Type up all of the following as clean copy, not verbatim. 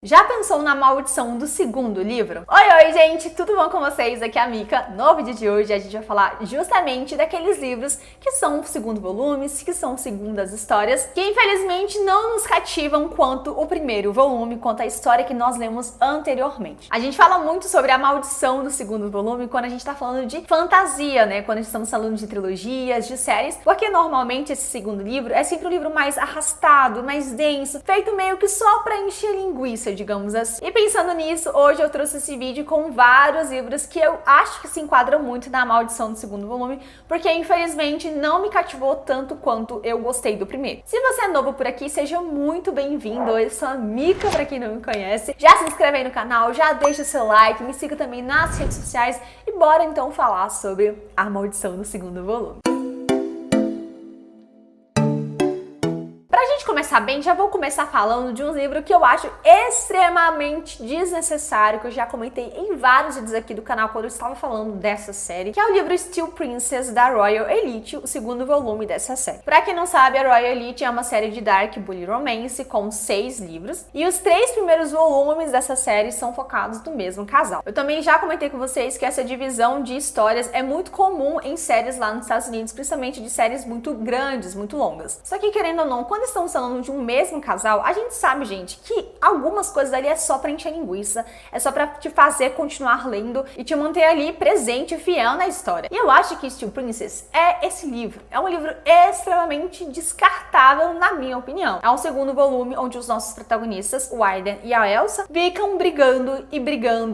Já pensou na maldição do segundo livro? Oi, gente, tudo bom com vocês? Aqui é a Mika. No vídeo de hoje a gente vai falar justamente daqueles livros que são o segundo volume, que são segundas histórias, que infelizmente não nos cativam quanto o primeiro volume, quanto a história que nós lemos anteriormente. A gente fala muito sobre a maldição do segundo volume quando a gente tá falando de fantasia, né? Quando a gente estamos falando de trilogias, de séries, porque normalmente esse segundo livro é sempre um livro mais arrastado, mais denso, feito meio que só pra encher linguiça, digamos assim. E pensando nisso, hoje eu trouxe esse vídeo com vários livros que eu acho que se enquadram muito na maldição do segundo volume, porque infelizmente não me cativou tanto quanto eu gostei do primeiro. Se você é novo por aqui, seja muito bem-vindo. Eu sou a Mika, pra quem não me conhece. Já se inscreve aí no canal, já deixa o seu like, me siga também nas redes sociais e bora então falar sobre a maldição do segundo volume. Começar bem, já vou começar falando de um livro que eu acho extremamente desnecessário, que eu já comentei em vários vídeos aqui do canal quando eu estava falando dessa série, que é o livro Steel Princess da Royal Elite, o segundo volume dessa série. Pra quem não sabe, a Royal Elite é uma série de Dark Bully Romance com 6 livros, e os 3 primeiros volumes dessa série são focados no mesmo casal. Eu também já comentei com vocês que essa divisão de histórias é muito comum em séries lá nos Estados Unidos, principalmente de séries muito grandes, muito longas. Só que, querendo ou não, quando estamos falando de um mesmo casal, a gente sabe, gente, que algumas coisas ali é só pra encher linguiça, é só pra te fazer continuar lendo e te manter ali presente e fiel na história. E eu acho que Steel Princess é esse livro. É um livro extremamente descartável, na minha opinião. É um segundo volume onde os nossos protagonistas, o Aiden e a Elsa, ficam brigando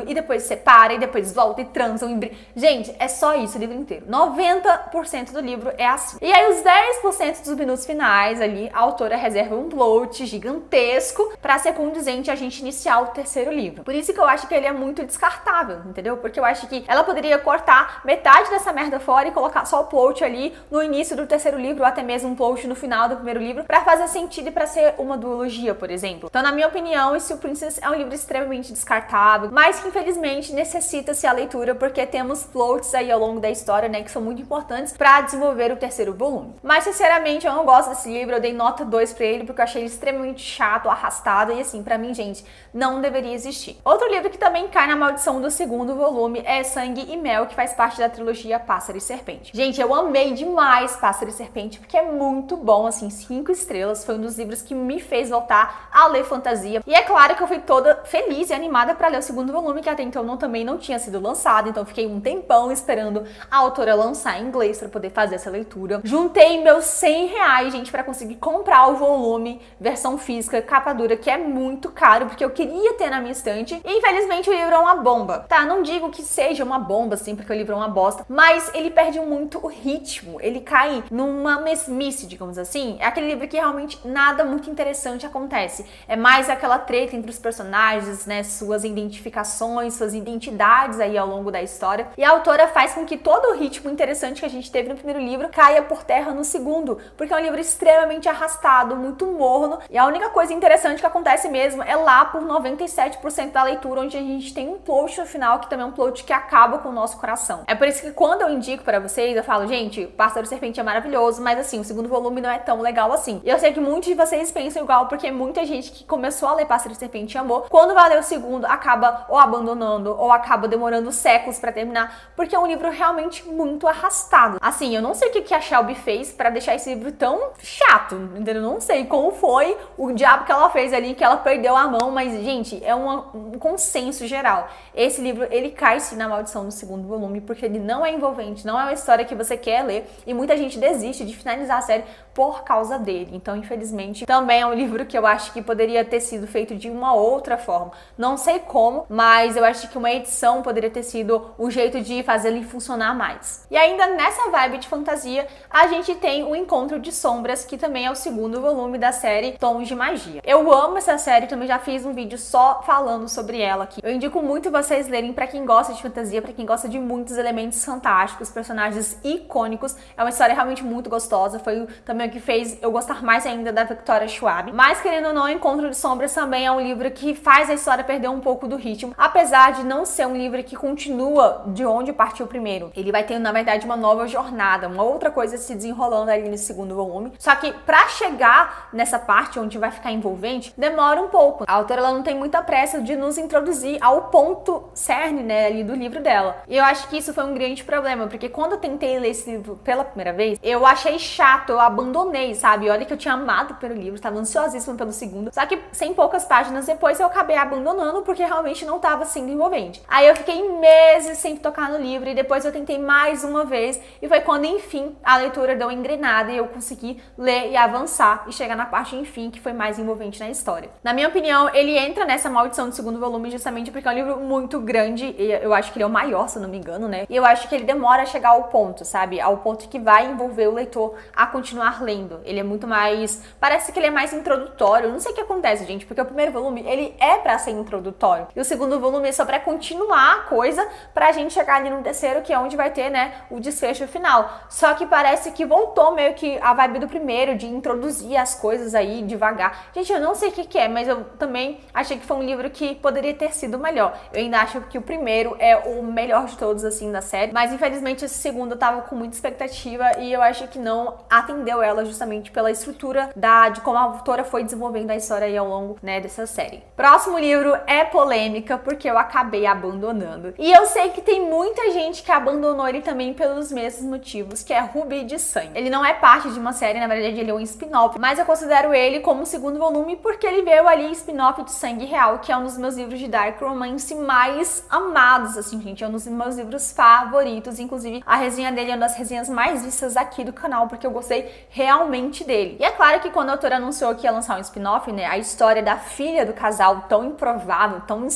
e depois separam e depois voltam e transam e brigam. Gente, é só isso o livro inteiro. 90% do livro é assim. E aí os 10% dos minutos finais ali, a autora reserva um plot gigantesco pra ser condizente a gente iniciar o terceiro livro. Por isso que eu acho que ele é muito descartável, entendeu? Porque eu acho que ela poderia cortar metade dessa merda fora e colocar só o plot ali no início do terceiro livro, ou até mesmo um plot no final do primeiro livro, pra fazer sentido e pra ser uma duologia, por exemplo. Então, na minha opinião, Steel Princess é um livro extremamente descartável, mas que infelizmente necessita-se a leitura, porque temos plots aí ao longo da história, né, que são muito importantes pra desenvolver o terceiro volume. Mas, sinceramente, eu não gosto desse livro, eu dei nota 2 pra ele, porque eu achei ele extremamente chato, arrastado, e assim, pra mim, gente, não deveria existir. Outro livro que também cai na maldição do segundo volume é Sangue e Mel, que faz parte da trilogia Pássaro e Serpente. Gente, eu amei demais Pássaro e Serpente, porque é muito bom, assim, 5 estrelas, foi um dos livros que me fez voltar a ler fantasia, e é claro que eu fui toda feliz e animada pra ler o segundo volume, que até então também não tinha sido lançado, então fiquei um tempão esperando a autora lançar em inglês pra poder fazer essa leitura. Juntei meus R$100, gente, pra conseguir comprar o volume, versão física, capa dura, que é muito caro, porque eu queria ter na minha estante. E infelizmente o livro é uma bomba. Tá, não digo que seja uma bomba, assim, porque o livro é uma bosta, mas ele perde muito o ritmo, ele cai numa mesmice, digamos assim. É aquele livro que realmente nada muito interessante acontece. É mais aquela treta entre os personagens, né, suas identificações, suas identidades aí ao longo da história. E a autora faz com que todo o ritmo interessante que a gente teve no primeiro livro caia por terra no segundo, porque é um livro extremamente arrastado, muito morno, e a única coisa interessante que acontece mesmo é lá por 97% da leitura, onde a gente tem um plot no final, que também é um plot que acaba com o nosso coração. É por isso que quando eu indico pra vocês, eu falo, gente, Pássaro e Serpente é maravilhoso, mas assim, o segundo volume não é tão legal assim. E eu sei que muitos de vocês pensam igual, porque muita gente que começou a ler Pássaro e Serpente amou, quando vai ler o segundo, acaba ou abandonando, ou acaba demorando séculos pra terminar, porque é um livro realmente muito arrastado. Assim, eu não sei o que a Shelby fez pra deixar esse livro tão chato, entendeu? Não sei como foi o diabo que ela fez ali, que ela perdeu a mão, mas, gente, é um consenso geral. Esse livro, ele cai sim na maldição do segundo volume, porque ele não é envolvente, não é uma história que você quer ler, e muita gente desiste de finalizar a série por causa dele. Então, infelizmente, também é um livro que eu acho que poderia ter sido feito de uma outra forma. Não sei como, mas eu acho que uma edição poderia ter sido o jeito de fazer ele funcionar mais. E ainda nessa vibe de fantasia, a gente tem o Encontro de Sombras, que também é o segundo volume da série Tons de Magia. Eu amo essa série, também já fiz um vídeo só falando sobre ela aqui. Eu indico muito vocês lerem pra quem gosta de fantasia, pra quem gosta de muitos elementos fantásticos, personagens icônicos. É uma história realmente muito gostosa, foi também meio que fez eu gostar mais ainda da Victoria Schwab. Mas, querendo ou não, Encontro de Sombras também é um livro que faz a história perder um pouco do ritmo, apesar de não ser um livro que continua de onde partiu o primeiro. Ele vai ter, na verdade, uma nova jornada, uma outra coisa se desenrolando ali no segundo volume. Só que pra chegar nessa parte onde vai ficar envolvente, demora um pouco. A autora, ela não tem muita pressa de nos introduzir ao ponto cerne, né, ali do livro dela. E eu acho que isso foi um grande problema, porque quando eu tentei ler esse livro pela primeira vez, eu achei chato, eu abandonei, sabe? Olha que eu tinha amado pelo livro, estava ansiosíssima pelo segundo. Só que 100 poucas páginas depois eu acabei abandonando porque realmente não estava sendo envolvente. Aí eu fiquei meses sem tocar no livro e depois eu tentei mais uma vez e foi quando, enfim, a leitura deu uma engrenada e eu consegui ler e avançar e chegar na parte, enfim, que foi mais envolvente na história. Na minha opinião, ele entra nessa maldição do segundo volume justamente porque é um livro muito grande e eu acho que ele é o maior, se eu não me engano, né? E eu acho que ele demora a chegar ao ponto, sabe? Ao ponto que vai envolver o leitor a continuar lendo. Ele é muito mais... Parece que ele é mais introdutório. Eu não sei o que acontece, gente, porque o primeiro volume, ele é pra ser introdutório. E o segundo volume é só pra continuar a coisa pra gente chegar ali no terceiro, que é onde vai ter, né, o desfecho final. Só que parece que voltou meio que a vibe do primeiro, de introduzir as coisas aí devagar. Gente, eu não sei o que é, mas eu também achei que foi um livro que poderia ter sido melhor. Eu ainda acho que o primeiro é o melhor de todos, assim, da série. Mas, infelizmente, esse segundo eu tava com muita expectativa e eu acho que não atendeu ela justamente pela estrutura de como a autora foi desenvolvendo a história aí ao longo, né, dessa série. Próximo livro é polêmica porque eu acabei abandonando. E eu sei que tem muita gente que abandonou ele também pelos mesmos motivos, que é Rubi de Sangue. Ele não é parte de uma série, na verdade ele é um spin-off, mas eu considero ele como segundo volume porque ele veio ali spin-off de Sangue Real, que é um dos meus livros de Dark Romance mais amados, assim, gente. É um dos meus livros favoritos, inclusive a resenha dele é uma das resenhas mais vistas aqui do canal, porque eu gostei realmente dele. E é claro que quando a autora anunciou que ia lançar um spin-off, né, a história da filha do casal tão improvável, tão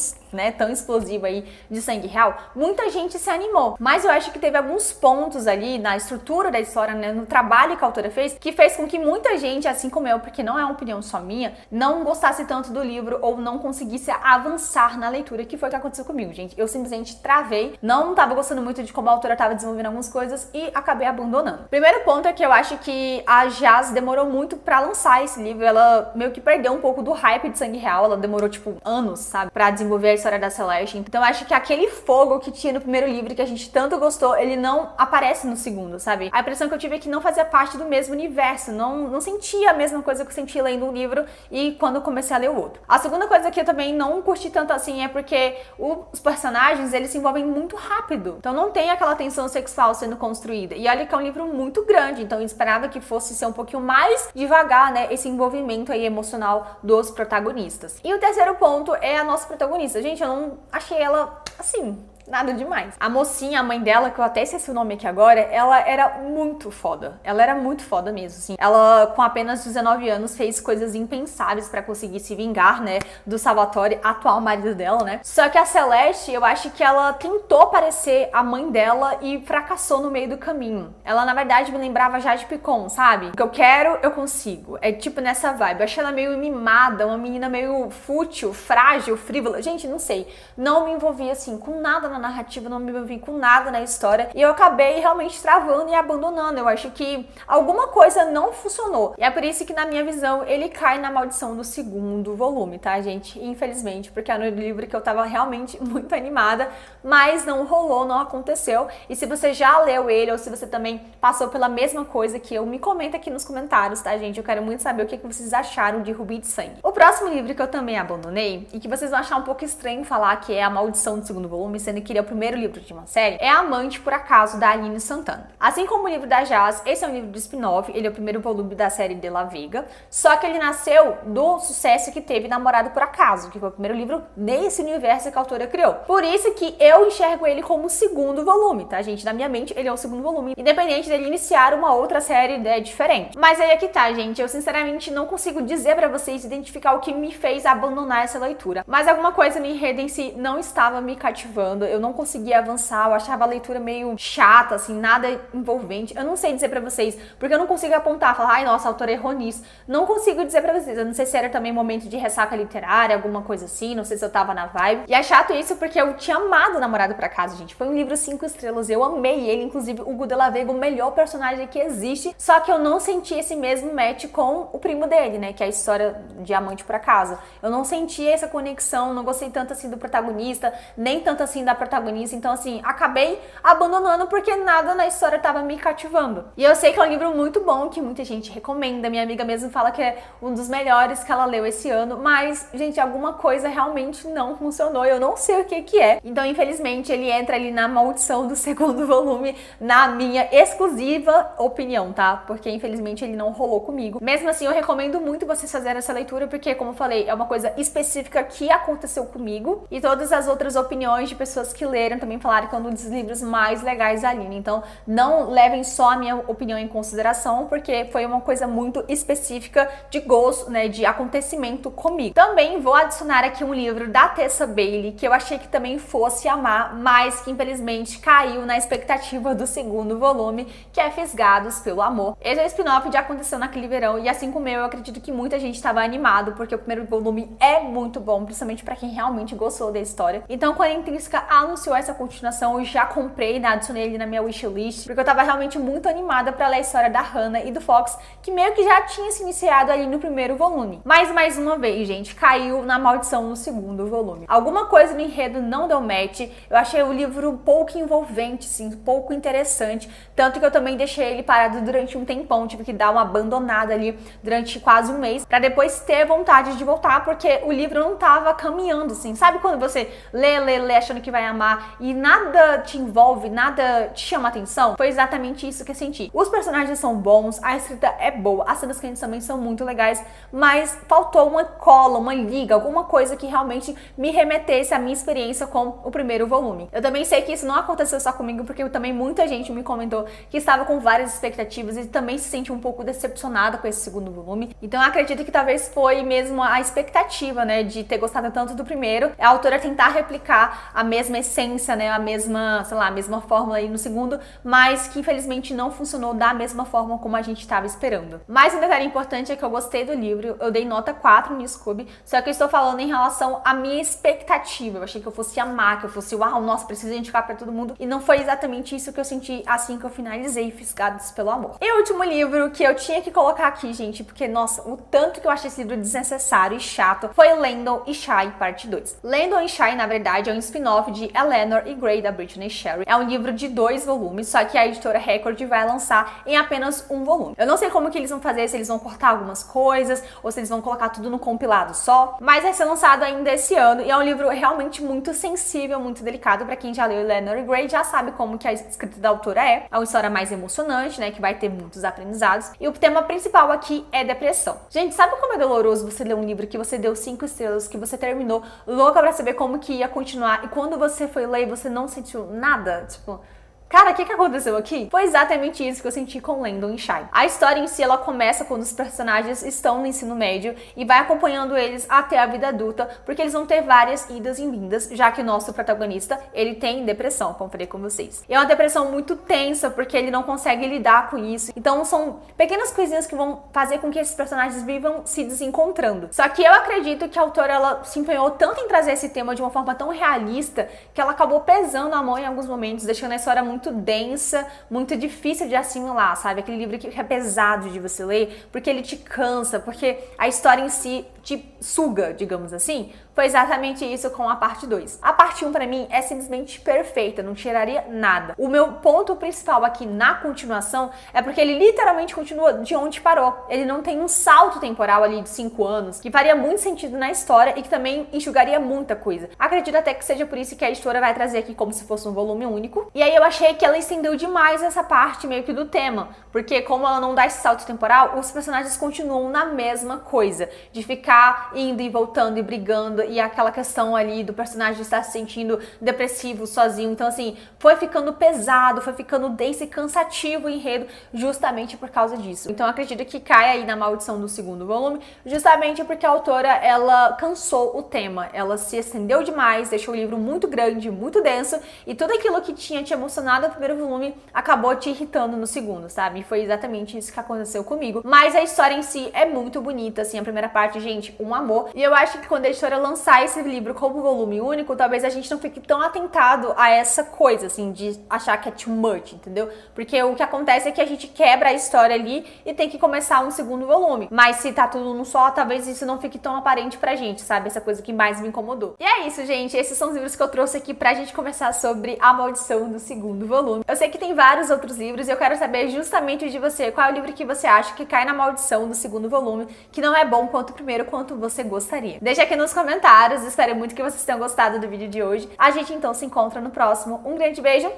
explosiva aí de Sangue Real, muita gente se animou. Mas eu acho que teve alguns pontos ali na estrutura da história, né, no trabalho que a autora fez, que fez com que muita gente, assim como eu, porque não é uma opinião só minha, não gostasse tanto do livro ou não conseguisse avançar na leitura, que foi o que aconteceu comigo, gente. Eu simplesmente travei, não tava gostando muito de como a autora tava desenvolvendo algumas coisas e acabei abandonando. Primeiro ponto é que eu acho que a Jaz demorou muito pra lançar esse livro, ela meio que perdeu um pouco do hype de Sangue Real, ela demorou, tipo, anos, sabe, pra desenvolver a história da Celeste. Então eu acho que aquele fogo que tinha no primeiro livro, que a gente tanto gostou, ele não aparece no segundo, sabe? A impressão que eu tive é que não fazia parte do mesmo universo, não sentia a mesma coisa que eu senti lendo um livro e quando eu comecei a ler o outro. A segunda coisa que eu também não curti tanto assim é porque os personagens, eles se envolvem muito rápido. Então não tem aquela tensão sexual sendo construída. E olha que é um livro muito grande, então eu esperava que fosse ser um pouquinho mais devagar, né, esse envolvimento aí emocional dos protagonistas. E o terceiro ponto é a nossa protagonista. Gente, eu não achei ela, assim, nada demais. A mocinha, a mãe dela, que eu até esqueci o nome aqui agora, ela era muito foda. Ela era muito foda mesmo, assim. Ela, com apenas 19 anos, fez coisas impensáveis pra conseguir se vingar, né, do Salvatore, atual marido dela, né. Só que a Celeste, eu acho que ela tentou parecer a mãe dela e fracassou no meio do caminho. Ela, na verdade, me lembrava Jade Picon, sabe? O que eu quero, eu consigo. É tipo nessa vibe. Eu achei ela meio mimada, uma menina meio fútil, frágil, frívola. Gente, não sei. Não me envolvi, assim, com nada na narrativa, não me envolvi com nada na história e eu acabei realmente travando e abandonando. Eu acho que alguma coisa não funcionou. E é por isso que, na minha visão, ele cai na maldição do segundo volume, tá, gente? Infelizmente, porque era um livro que eu tava realmente muito animada, mas não rolou, não aconteceu. E se você já leu ele ou se você também passou pela mesma coisa que eu, me comenta aqui nos comentários, tá, gente? Eu quero muito saber o que vocês acharam de Rubi de Sangue. O próximo livro que eu também abandonei e que vocês vão achar um pouco estranho falar que é a maldição do segundo volume, sendo que ele é o primeiro livro de uma série, é Amante, por acaso, da Aline Santana. Assim como o livro da Jaz, esse é um livro de spin-off, ele é o primeiro volume da série de La Vega, só que ele nasceu do sucesso que teve Namorado por Acaso, que foi o primeiro livro nesse universo que a autora criou. Por isso que eu enxergo ele como o segundo volume, tá, gente? Na minha mente, ele é o segundo volume, independente dele iniciar uma outra série diferente. Mas aí é que tá, gente, eu sinceramente não consigo dizer pra vocês identificar o que me fez abandonar essa leitura. Mas alguma coisa no enredo em si não estava me cativando, eu eu não conseguia avançar, eu achava a leitura meio chata, assim, nada envolvente. Eu não sei dizer pra vocês, porque eu não consigo apontar, falar, ai, nossa, a autora errou nisso. Não consigo dizer pra vocês, eu não sei se era também momento de ressaca literária, alguma coisa assim, não sei se eu tava na vibe. E é chato isso porque eu tinha amado Namorado pra Casa, gente. Foi um livro 5 estrelas, eu amei ele, inclusive o Hugo de la Vega, o melhor personagem que existe, só que eu não senti esse mesmo match com o primo dele, né, que é a história de Amante pra Casa. Eu não senti essa conexão, não gostei tanto assim do protagonista, nem tanto assim da protagonista, então assim, acabei abandonando porque nada na história tava me cativando. E eu sei que é um livro muito bom, que muita gente recomenda, minha amiga mesmo fala que é um dos melhores que ela leu esse ano, mas, gente, alguma coisa realmente não funcionou, eu não sei o que é. Então, infelizmente, ele entra ali na maldição do segundo volume, na minha exclusiva opinião, tá? Porque, infelizmente, ele não rolou comigo. Mesmo assim, eu recomendo muito vocês fazerem essa leitura, porque, como eu falei, é uma coisa específica que aconteceu comigo, e todas as outras opiniões de pessoas que leram também falaram que é um dos livros mais legais da Aline. Então, não levem só a minha opinião em consideração, porque foi uma coisa muito específica de gosto, né, de acontecimento comigo. Também vou adicionar aqui um livro da Tessa Bailey, que eu achei que também fosse amar, mas que infelizmente caiu na expectativa do segundo volume, que é Fisgados pelo Amor. Esse é o spin-off de Aconteceu Naquele Verão, e assim como eu acredito que muita gente estava animado, porque o primeiro volume é muito bom, principalmente para quem realmente gostou da história. Então, quando a Intrínseca anunciou essa continuação, eu já comprei, né, adicionei ele na minha wishlist, porque eu tava realmente muito animada para ler a história da Hannah e do Fox, que meio que já tinha se iniciado ali no primeiro volume. Mas, mais uma vez, gente, caiu na maldição no segundo volume. Alguma coisa no enredo não deu match, eu achei o livro um pouco envolvente, sim, um pouco interessante, tanto que eu também deixei ele parado durante um tempão, tive que dar uma abandonada ali durante quase um mês, pra depois ter vontade de voltar, porque o livro não tava caminhando, assim, sabe quando você lê achando que vai amar e nada te envolve, nada te chama atenção? Foi exatamente isso que eu senti. Os personagens são bons, a escrita é boa, as cenas quentes também são muito legais, mas faltou uma cola, uma liga, alguma coisa que realmente me remetesse à minha experiência com o primeiro volume. Eu também sei que isso não aconteceu só comigo, porque também muita gente me comentou que estava com várias expectativas e também se sentiu um pouco decepcionada com esse segundo volume. Então eu acredito que talvez foi mesmo a expectativa, né, de ter gostado tanto do primeiro, a autora tentar replicar a mesma essência, né, a mesma, sei lá, a mesma fórmula aí no segundo, mas que infelizmente não funcionou da mesma forma como a gente estava esperando. Mas um detalhe importante é que eu gostei do livro, eu dei nota 4 no Scooby, só que eu estou falando em relação à minha expectativa. Eu achei que eu fosse amar, que eu fosse, uau, nossa, preciso indicar pra todo mundo, e não foi exatamente isso que eu senti assim que eu finalizei Fisgados pelo Amor. E o último livro que eu tinha que colocar aqui, gente, porque, nossa, o tanto que eu achei esse livro desnecessário e chato, foi Landon e Shy, parte 2. Landon e Shy, na verdade, é um spin-off de Eleanor e Gray, da Brittany Sherry. É um livro de 2 volumes, só que a editora Record vai lançar em apenas um volume. Eu não sei como que eles vão fazer, se eles vão cortar algumas coisas, ou se eles vão colocar tudo no compilado só, mas vai ser lançado ainda esse ano, e é um livro realmente muito sensível, muito delicado. Pra quem já leu Eleanor e Gray, já sabe como que a escrita da autora é uma história mais emocionante, né, que vai ter muitos aprendizados, e o tema principal aqui é depressão. Gente, sabe como é doloroso você ler um livro que você deu 5 estrelas, que você terminou louca pra saber como que ia continuar, e quando você foi ler, você não sentiu nada? Tipo, cara, o que aconteceu aqui? Foi exatamente isso que eu senti com Landon e Shy. A história em si, ela começa quando os personagens estão no ensino médio e vai acompanhando eles até a vida adulta, porque eles vão ter várias idas e vindas, já que o nosso protagonista, ele tem depressão, como eu falei com vocês. E é uma depressão muito tensa, porque ele não consegue lidar com isso. Então, são pequenas coisinhas que vão fazer com que esses personagens vivam se desencontrando. Só que eu acredito que a autora, ela se empenhou tanto em trazer esse tema de uma forma tão realista, que ela acabou pesando a mão em alguns momentos, deixando a história muito densa, muito difícil de assimilar, sabe? Aquele livro que é pesado de você ler, porque ele te cansa, porque a história em si te suga, digamos assim. Foi exatamente isso com a parte 2. A parte 1, pra mim, é simplesmente perfeita, não tiraria nada. O meu ponto principal aqui na continuação é porque ele literalmente continua de onde parou. Ele não tem um salto temporal ali de 5 anos, que faria muito sentido na história e que também enxugaria muita coisa. Acredito até que seja por isso que a editora vai trazer aqui como se fosse um volume único. E aí eu achei que ela estendeu demais essa parte meio que do tema, porque como ela não dá esse salto temporal, os personagens continuam na mesma coisa, de ficar indo e voltando e brigando, e aquela questão ali do personagem estar se sentindo depressivo, sozinho. Então, assim, foi ficando pesado, foi ficando denso e cansativo o enredo justamente por causa disso. Então, eu acredito que cai aí na maldição do segundo volume, justamente porque a autora, ela cansou o tema, ela se estendeu demais, deixou o livro muito grande, muito denso, e tudo aquilo que tinha te emocionado no primeiro volume acabou te irritando no segundo, sabe? E foi exatamente isso que aconteceu comigo. Mas a história em si é muito bonita, assim, a primeira parte, gente, um amor. E eu acho que quando a editora lançar esse livro como volume único, talvez a gente não fique tão atentado a essa coisa, assim, de achar que é too much, entendeu? Porque o que acontece é que a gente quebra a história ali e tem que começar um segundo volume. Mas se tá tudo num só, talvez isso não fique tão aparente pra gente, sabe? Essa coisa que mais me incomodou. E é isso, gente. Esses são os livros que eu trouxe aqui pra gente conversar sobre A Maldição do segundo volume. Eu sei que tem vários outros livros e eu quero saber justamente de você qual é o livro que você acha que cai na maldição do segundo volume, que não é bom quanto o primeiro, quanto você gostaria. Deixa aqui nos comentários, espero muito que vocês tenham gostado do vídeo de hoje. A gente então se encontra no próximo. Um grande beijo,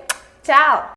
tchau!